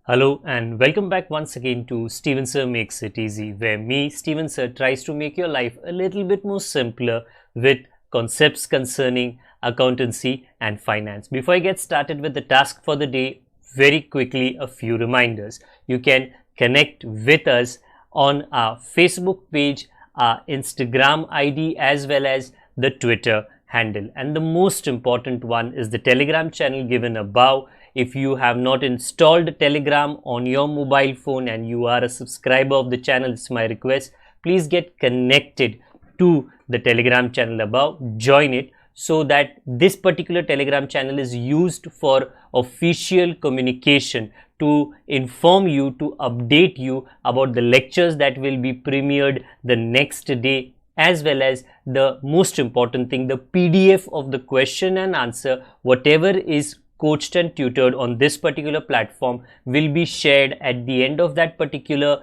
Hello and welcome back once again to Steven Sir Makes It Easy, where me, Steven Sir, tries to make your life a little bit more simpler with concepts concerning accountancy and finance. Before I get started with the task for the day, very quickly a few reminders. You can connect with us on our Facebook page, our Instagram ID, as well as the Twitter handle. And the most important one is the Telegram channel given above. If you have not installed Telegram on your mobile phone and you are a subscriber of the channel, it's my request, please get connected to the Telegram channel above, join it, so that this particular Telegram channel is used for official communication to inform you, to update you about the lectures that will be premiered the next day, as well as the most important thing, the PDF of the question and answer, whatever is coached and tutored on this particular platform will be shared at the end of that particular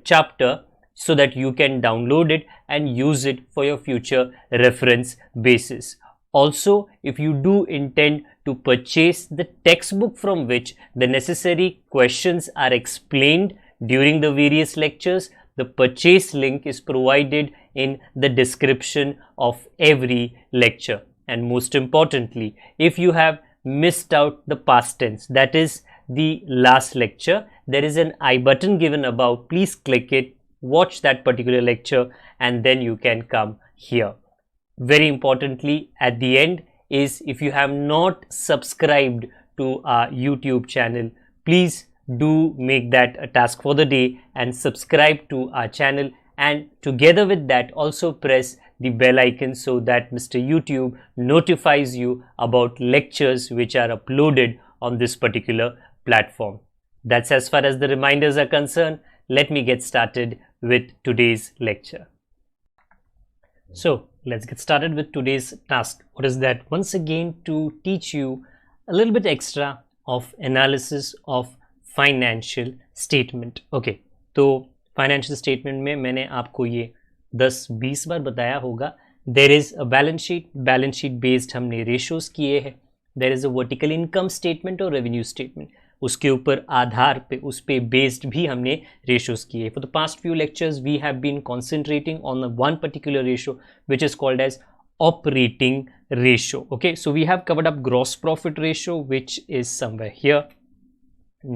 chapter, so that you can download it and use it for your future reference basis. Also, if you do intend to purchase the textbook from which the necessary questions are explained during the various lectures, the purchase link is provided in the description of every lecture. And most importantly, if you have missed out the past tense, that is the last lecture, there is an I button given above. Please click it, watch that particular lecture, and then you can come here. Very importantly, at the end is, if you have not subscribed to our YouTube channel, please do make that a task for the day and subscribe to our channel, and together with that also press the bell icon so that Mr. YouTube notifies you about lectures which are uploaded on this particular platform. That's as far as the reminders are concerned. Let me get started with today's lecture. So let's get started with today's task. What is that? Once again, to teach you a little bit extra of analysis of financial statement. Okay, तो financial statement में मैंने आपको ये 10-20 बार बताया होगा. There is a balance sheet based हमने ratios किए हैं. There is a vertical income statement और रेवेन्यू स्टेटमेंट, उसके ऊपर आधार पे उस पे बेस्ड भी हमने रेशियोज किए. For the past few lectures we have been concentrating on one particular ratio which is called as operating ratio. Okay, so we have covered up gross profit ratio, which is somewhere here,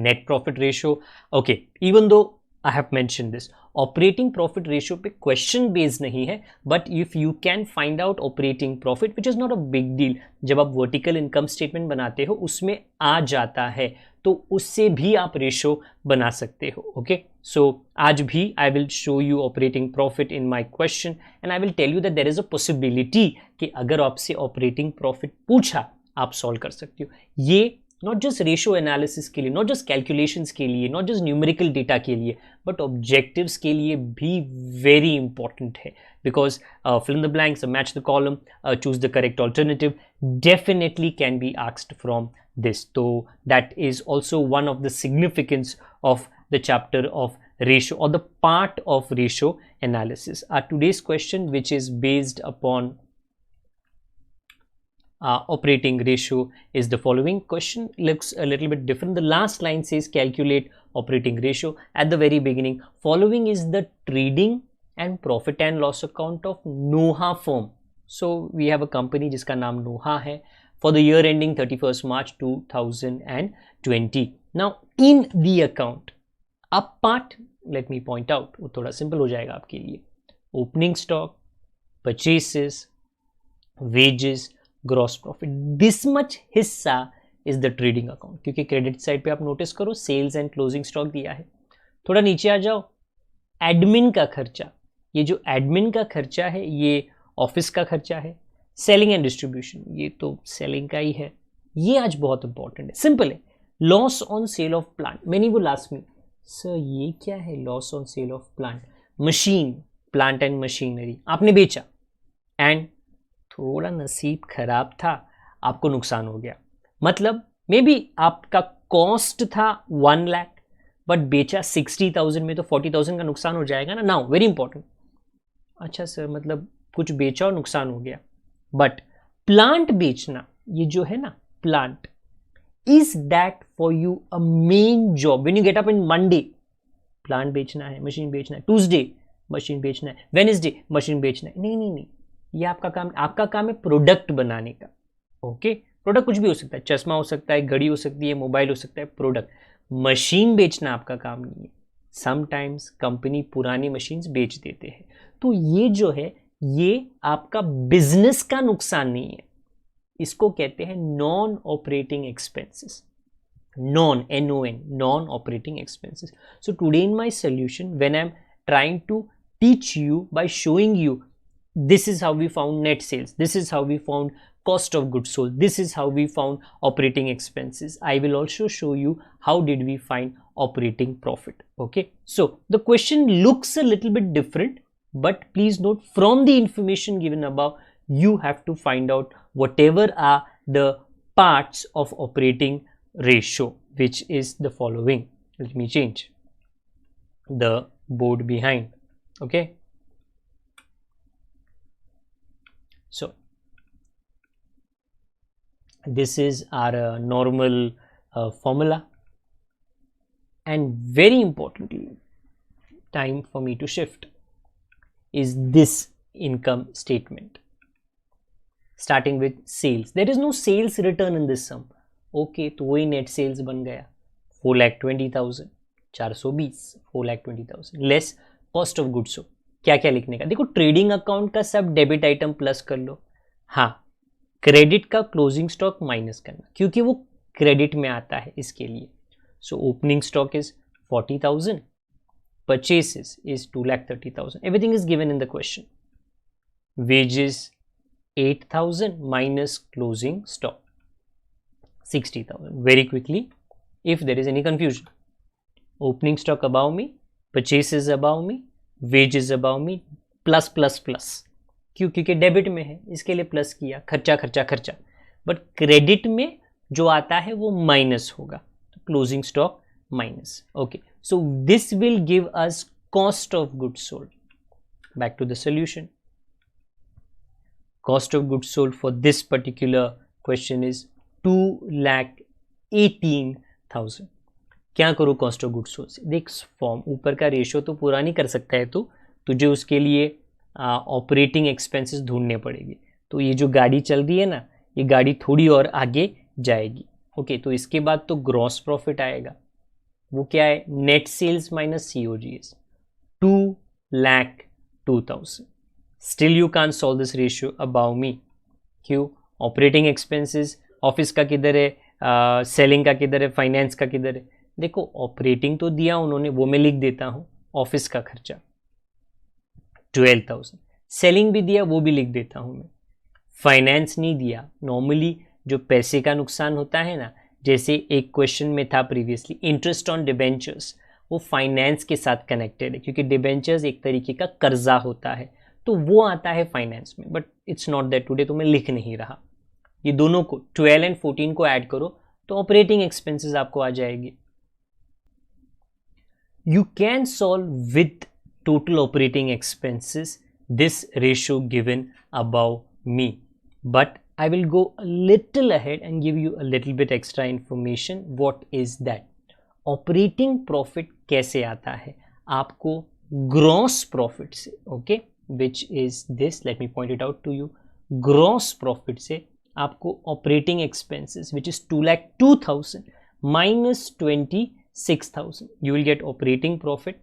net profit ratio. Okay, even though I have mentioned this, operating profit ratio पे question based नहीं है, but if you can find out operating profit, which is not a big deal. जब आप vertical income statement बनाते हो उसमें आ जाता है, तो उससे भी आप रेशियो बना सकते हो. ओके, सो आज भी I will show you operating profit in my question, and I will tell you that there is a possibility कि अगर आपसे ऑपरेटिंग प्रॉफिट पूछा आप सॉल्व कर सकते हो. ये नॉट जस्ट रेशियो एनालिसिस के लिए, नॉट जस्ट कैलकुलेशंस के लिए, नॉट जस्ट न्यूमेरिकल डेटा के लिए, बट ऑब्जेक्टिव्स के लिए भी वेरी इंपॉर्टेंट है. Because fill in the blanks, match the column, choose the correct alternative definitely can be asked from this. So that is also one of the significance of the chapter of ratio, or the part of ratio analysis. Our today's question, which is based upon operating ratio, is the following. Question looks a little bit different. The last line says calculate operating ratio. At the very beginning, following is the trading and profit and loss account of Noha firm. So we have a company जिसका नाम Noha है, for the year ending 31st March 2020. Now in the account, up part, let me point out, वो थोड़ा simple हो जाएगा आपके लिए. Opening stock, purchases, wages, gross profit, this much हिस्सा इज द ट्रेडिंग अकाउंट. क्योंकि क्रेडिट साइड पे आप नोटिस करो सेल्स एंड क्लोजिंग स्टॉक दिया है. थोड़ा नीचे आ जाओ, एडमिन का खर्चा. ये जो एडमिन का खर्चा है ये ऑफिस का खर्चा है. सेलिंग एंड डिस्ट्रीब्यूशन, ये तो सेलिंग का ही है. ये आज बहुत इंपॉर्टेंट है, सिंपल है. Loss on sale of plant. Many will ask me, sir ये क्या है loss on sale of plant? Machine, plant and machinery आपने बेचा, एंड थोड़ा नसीब खराब था, आपको नुकसान हो गया. मतलब मे बी आपका कॉस्ट था 1 लाख, बट बेचा 60,000 में, तो 40,000 का नुकसान हो जाएगा ना. नाउ वेरी इंपॉर्टेंट, अच्छा सर मतलब कुछ बेचा और नुकसान हो गया, बट प्लांट बेचना, ये जो है ना plant, Is that for you a main job? When you get up in Monday, plant बेचना है, मशीन बेचना है, ट्यूसडे मशीन बेचना है, वेडनेसडे मशीन बेचना है, नहीं नहीं नहीं, ये आपका काम है प्रोडक्ट बनाने का. ओके, प्रोडक्ट कुछ भी हो सकता है, चश्मा हो सकता है, घड़ी हो सकती है, मोबाइल हो सकता है, प्रोडक्ट. मशीन बेचना आपका काम नहीं है. समटाइम्स कंपनी पुरानी मशीन्स बेच देते हैं. तो ये जो है ये आपका बिजनेस का नुकसान नहीं है. इसको कहते हैं non operating expenses. non operating expenses. So today in my solution, when I'm trying to teach you by showing you this is how we found net sales, this is how we found cost of goods sold, this is how we found operating expenses, I will also show you how did we find operating profit. Okay, so the question looks a little bit different, but please note, from the information given above, you have to find out whatever are the parts of operating ratio, which is the following. Let me change the board behind. Okay, so this is our normal formula, and very importantly, time for me to shift is this income statement, starting with sales. There is no sales return in this sum. Okay, तो वही net sales बन गया 4,20,000, 420, 4,20,000 less cost of goods. हो क्या क्या लिखने का, देखो ट्रेडिंग अकाउंट का सब डेबिट आइटम प्लस कर लो. हाँ, क्रेडिट का क्लोजिंग स्टॉक माइनस करना, क्योंकि वो क्रेडिट में आता है इसके लिए. So opening stock is 40,000, purchases is 2,30,000. Everything is given in the question. Wages 8,000 minus closing stock 60,000. Very quickly, if there is any confusion, opening stock above me, purchases above me, wages above me, plus plus plus. क्योंकि debit में है इसके लिए plus किया, खर्चा खर्चा खर्चा. But credit में जो आता है वो माइनस होगा, तो closing stock minus. Okay, so this will give us cost of goods sold. Back to the solution. Cost of goods sold for this particular question is 2,18,000. क्या करूँ कॉस्ट ऑफ गुड्स सोल्ड से? देख, form ऊपर का ratio तो पूरा नहीं कर सकता है तो तुझे उसके लिए ऑपरेटिंग एक्सपेंसेस ढूंढने पड़ेंगे. तो ये जो गाड़ी चल रही है ना, ये गाड़ी थोड़ी और आगे जाएगी. ओके, तो इसके बाद तो ग्रॉस प्रॉफिट आएगा. वो क्या है? Net sales minus COGS, 2,02,000. Still you can solve this ratio about me. क्यों? ऑपरेटिंग एक्सपेंसेस ऑफिस का किधर है, सेलिंग का किधर है, फाइनेंस का किधर है? देखो, ऑपरेटिंग तो दिया उन्होंने, वो मैं लिख देता हूँ. ऑफिस का खर्चा 12,000, सेलिंग भी दिया, वो भी लिख देता हूँ मैं. फाइनेंस नहीं दिया. नॉर्मली जो पैसे का नुकसान होता है ना, जैसे एक क्वेश्चन में था प्रीवियसली, इंटरेस्ट ऑन डिबेंचर्स, वो फाइनेंस के साथ कनेक्टेड है, क्योंकि डिबेंचर्स एक तरीके का कर्जा होता है, तो वो आता है फाइनेंस में. But it's not that today, तो मैं लिख नहीं रहा. ये दोनों को 12 एंड 14 को ऐड करो तो ऑपरेटिंग एक्सपेंसेस आपको आ जाएगी. You can solve with total operating expenses this ratio given about me, but I will go a little ahead and give you a little bit extra information. What is that? Operating profit कैसे आता है आपको? Gross profit से, okay, which is this. Let me point it out to you. Gross profit से आपको operating expenses, which is 2,02,000 minus 26,000. You will get operating profit.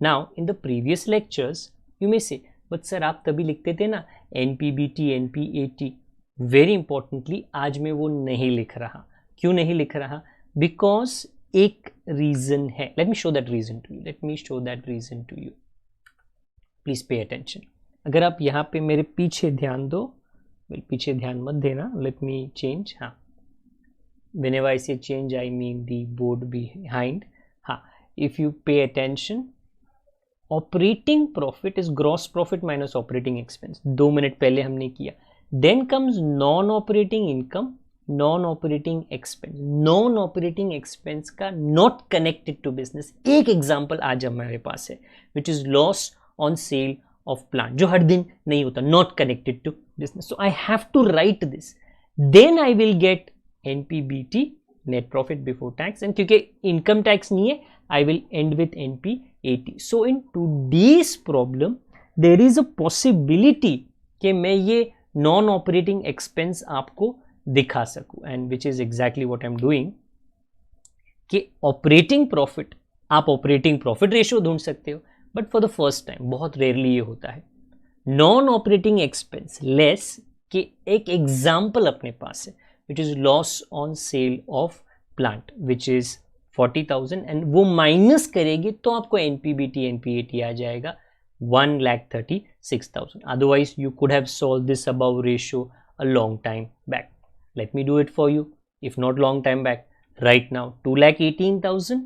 Now, in the previous lectures, you may say, but sir, आप तभी लिखते थे ना NPBT, NPAT. Very importantly आज मैं वो नहीं लिख रहा. क्यों नहीं लिख रहा? बिकॉज एक रीजन है. Let me show that reason to you. Please pay attention. अगर आप यहाँ पे मेरे पीछे ध्यान दो, पीछे ध्यान मत देना. Let me change. हाँ, whenever I say change, I mean the board behind. हाँ, if you pay attention, operating profit is gross profit minus operating expense. 2 minute पहले हमने किया. Then comes non-operating income, non-operating expense. Non-operating expense का not connected to business. एक example आज हमारे पास है, which is loss on sale of plant, जो हर दिन नहीं होता, not connected to business. So I have to write this. Then I will get NPBT net profit before tax, and क्योंकि income tax नहीं है, I will end with NP 80. So in today's problem there is a possibility कि मैं ये non operating expense आपको दिखा सकूं, and which is exactly what I'm doing. कि ऑपरेटिंग प्रॉफिट, आप ऑपरेटिंग प्रॉफिट रेशियो ढूंढ सकते हो, but for the first time बहुत रेयरली ये होता है नॉन ऑपरेटिंग एक्सपेंस लेस कि एक एग्जाम्पल अपने पास है which is loss on sale of plant which is 40,000 and वो माइनस करेगी तो आपको एनपीबीटी एनपीएटी आ जाएगा 1,36,000. Otherwise you could have solve this above ratio a long time back. Let me do it for you. If not long time back, right now 2,18,000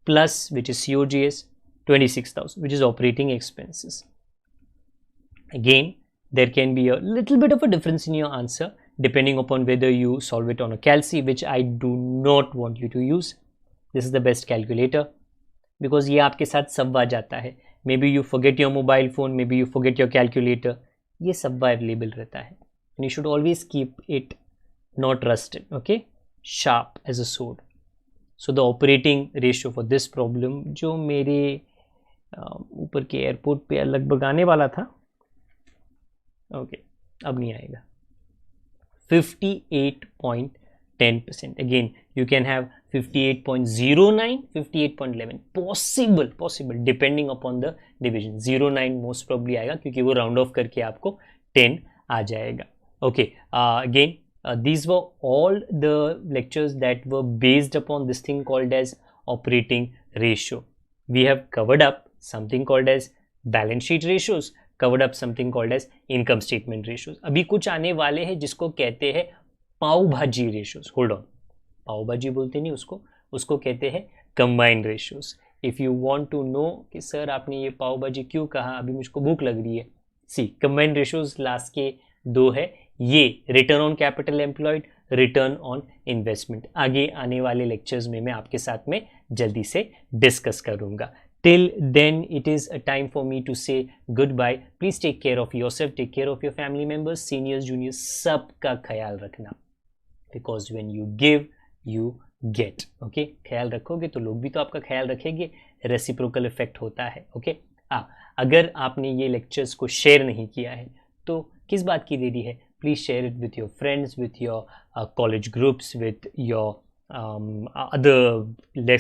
plus which is COGS 26,000 which is operating expenses. Again there can be a little bit of a difference in your answer depending upon whether you solve it on a calci, which I do not want you to use. This is the best calculator because ये आपके साथ सब आ जाता है. Maybe you forget your mobile phone, maybe you forget your calculator, ये सब available रहता है and you should always keep it not rusted, okay, sharp as a sword. So the operating ratio for this problem जो मेरे ऊपर के airport पे लगभग आने वाला था, ओके अब नहीं आएगा, 58.10%. Again you can have 58.09, 58.11, possible depending upon the division. 09 most probably आएगा क्योंकि वो राउंड ऑफ करके आपको 10 आ जाएगा. Okay, again these were all the lectures that were based upon this thing called as operating ratio. We have covered up something called as balance sheet ratios, covered up something called as income statement ratios. अभी कुछ आने वाले हैं जिसको कहते हैं पाव भाजी ratios. Hold on, पाव भाजी बोलते नहीं उसको कहते हैं combined ratios. If you want to know कि सर आपने ये पाव भाजी क्यों कहा, अभी मुझको भूख लग रही है, see combined ratios लास्ट के दो है, ये return on capital employed, return on investment. आगे आने वाले लेक्चर्स में मैं आपके साथ में जल्दी से डिस्कस करूंगा. Till then it is a time for me to say goodbye. Please take care of yourself, take care of your family members, seniors juniors, सबका ख्याल रखना because when you give you get. Okay, ख्याल रखोगे तो लोग भी तो आपका ख्याल रखेंगे, रेसिप्रोकल इफेक्ट होता है. ओके, अगर आपने ये लेक्चर्स को शेयर नहीं किया है तो किस बात की देरी है? Please share it with your friends, with your college groups, with your other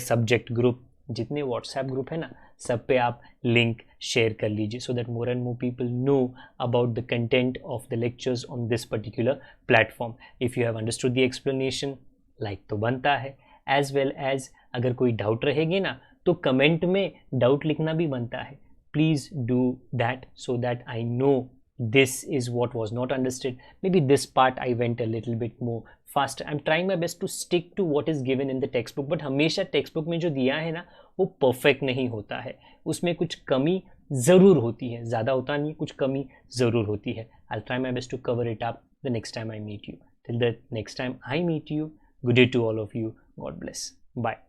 subject group. जितने WhatsApp group है ना, सब पे आप लिंक शेयर कर लीजिए so that more and more people know about the content of the lectures on this particular platform. If you have understood the explanation, like तो बनता है, as well as अगर कोई डाउट रहेगी ना तो कमेंट में डाउट लिखना भी बनता है. Please do that so that I know this is what was not understood. Maybe this part I went a little bit more faster. I'm trying my best to stick to what is given in the textbook, but हमेशा text में जो दिया है ना वो perfect नहीं होता है, उसमें कुछ कमी ज़रूर होती है, ज़्यादा होता नहीं, कुछ कमी ज़रूर होती है. I'll try my best to cover it up the next time I meet you. Till the next time I meet you, good day to all of you. God bless. Bye.